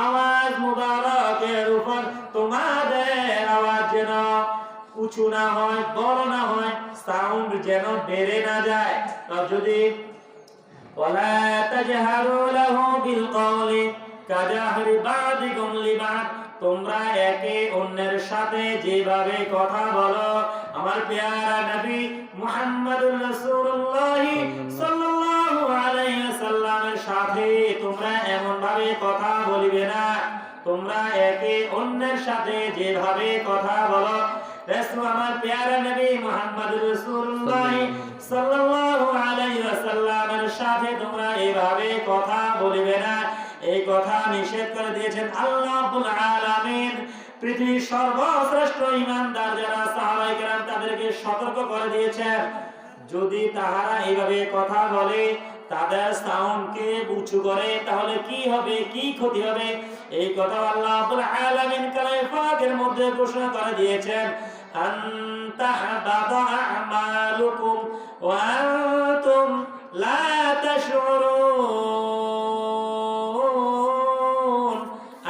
আওয়াজ মুবারকের উপর তোমাদের আওয়াজ যেন উঁচু না হয়, বড় না হয়, সাউন্ড যেন বেড়ে না যায়। যদি ওয়ালা তাজহারু লাহু বিল কওলি কাজাহরি বাদিকুম লিবাদ, তোমরা একে অন্যের সাথে যেভাবে কথা বলো আমার প্যারা নবী মুহাম্মদুর রাসূলুল্লাহ সাল্লাল্লাহু আলাইহি ওয়াসাল্লামের সাথে তোমরা এমন ভাবে কথা বলিবে না। তোমরা একে অন্যের সাথে যেভাবে কথা বলো রাসূল আমার প্যারা নবী মুহাম্মদুর রাসূলুল্লাহ সাল্লাল্লাহু আলাইহি ওয়াসাল্লামের সাথে তোমরা এইভাবে কথা বলিবে না। এই কথা নিষেধ করে দিয়েছেন আল্লাহ রাব্বুল আলামিন। পৃথিবীর সর্বশ্রেষ্ঠ ঈমানদার যারা সাহাবায়ে কেরাম তাদেরকে সতর্ক করে দিয়েছেন, যদি তাহারা এইভাবে কথা বলে, তাদের সাউন্ডকে উঁচু করে, তাহলে কি হবে, কি ক্ষতি হবে। এই কথা আল্লাহ রাব্বুল আলামিন কালামে পাকের মধ্যে ঘোষণা করে দিয়েছেন, আন তাহবাতা আমালুকুম ওয়া আনতুম লা তাশউরুন।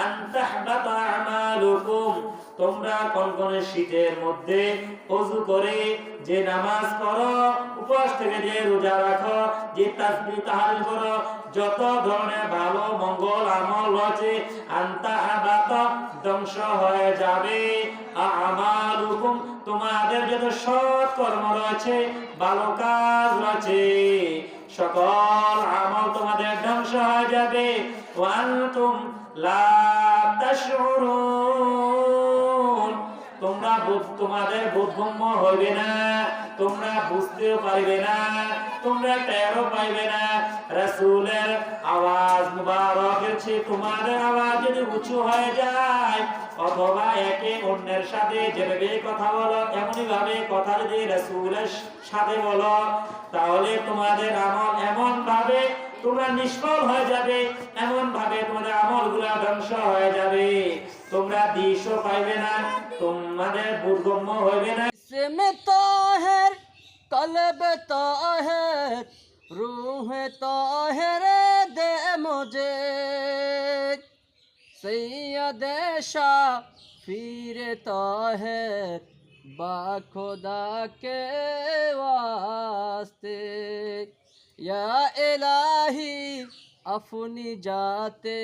আন তাহবাতা আমালুকুম, তোমরা কনকনে শীতের মধ্যে ওযু করে যে নামাজ পড়ো, উপবাস থেকে যে রোজা রাখো, যে তাসবিহ তাহলিল করো, যত ধরনের ভালো মঙ্গল আমল রয়েছে, আনতাহাবাতা ধ্বংস হয়ে যাবে। আমালুকুম, তোমাদের যত সৎ কর্ম রয়েছে, ভালো কাজ রয়েছে, সকল আমল তোমাদের ধ্বংস হয়ে যাবে। ওয়া আনতুম লা তাশউরুন, তোমরা তোমাদের বোধগম্য হইবে না, তোমরা বুঝতেও পারবে না, তোমরা টেরও পাইবে না। রাসূলের আওয়াজ মুবারকের চেয়ে তোমাদের আওয়াজ যদি উঁচু হয়ে যায়, অথবা একে অন্যের সাথে যেভাবে কথা বলো এমনই ভাবে কথা যদি রাসূলের সাথে বলো, তাহলে তোমাদের আমল এমন ভাবে তোমরা নিষ্ফল হয়ে যাবে, এমন ভাবে তোমাদের আমলগুলো ধ্বংস হয়ে যাবে, তোমরা দিশও পাইবে না, তোমাদের বোধগম্য হইবে না। इसमें ताहिर कल्ब ताहिर रूह ताहिर दे मुझे सैयद शाफिर ताहिर बाखुदा के वास्ते या इलाही अपनी जाते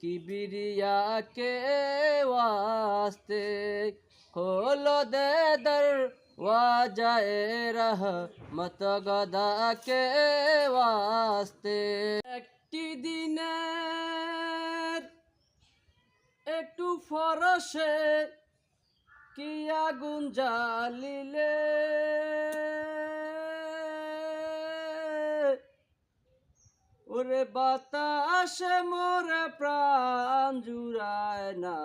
किबरिया के वास्ते खोलो दे दरवाजाए रहमत गदा के वास्ते। একটি দিনের একটু ফরসে কি আগুন জ্বালিলে, ওরে বাতাসে মোরে প্রাণ জুড়ায় না,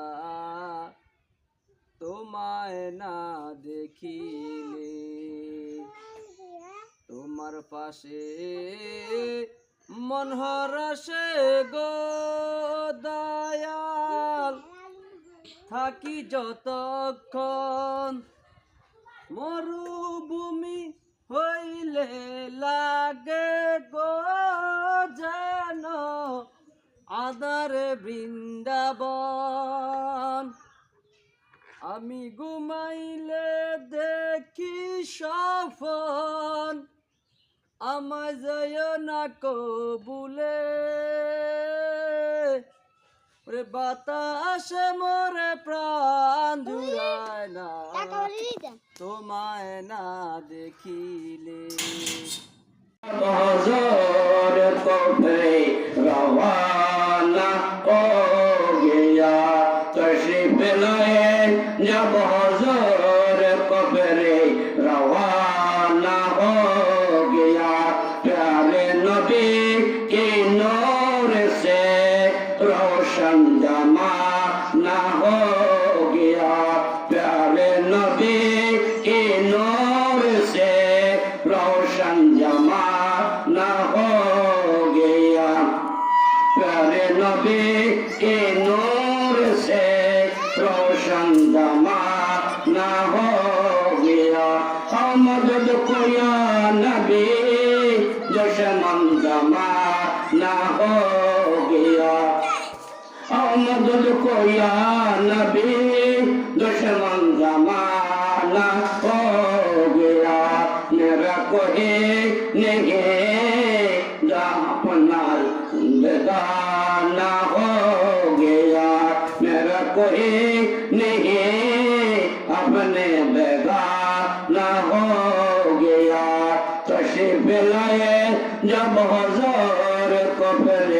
তোমায় না দেখিলে। তোমার পাশে মন হরসে গো দয়াল, থাকি যতক্ষণ মরুভূমি হইলে লাগে গো যেন আদারে বৃন্দাবন। আমি ঘুমাইলে দেখি সফন, আমায় যায় না কবুলে। ওরে বাতাসে মোরে প্রাণ জুড়ায় না, তোমায় না দেখিলে। हज़ूर को रवाना हो गया, तशरीफ लाए जब हज़ूर को रवाना हो गया, प्यारे नबी के नूर से रोशन जमाना हो गया, प्यारे नबी के नूर से रोशन जमाना हो गया, प्यारे नबी के नूर से रोशन जमाना हो गया। मदद को या नबी दुश्मन जमाना हो गया, मदद को या नबी दुश्मन जमाना हो गया मेरा कोई नहीं अपना बेगाना हो गया मेरा कोई नहीं अपने बेगाना हो गया तशरीफ लाए जब हुजूर को फिर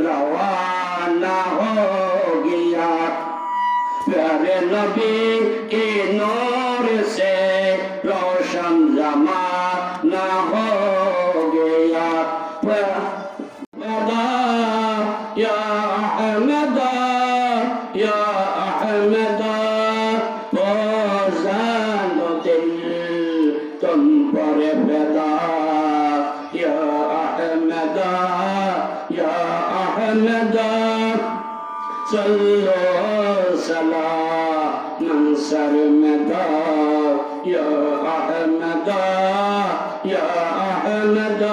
रवाना हो गया प्यारे नबी के नूर से रोशन जमाना हो गया या अहमद या अहमद वो जान दिल तुम पर पैदा या अहमद या अहमद सल्लो सलाम सरमदा या अहमद या अहमद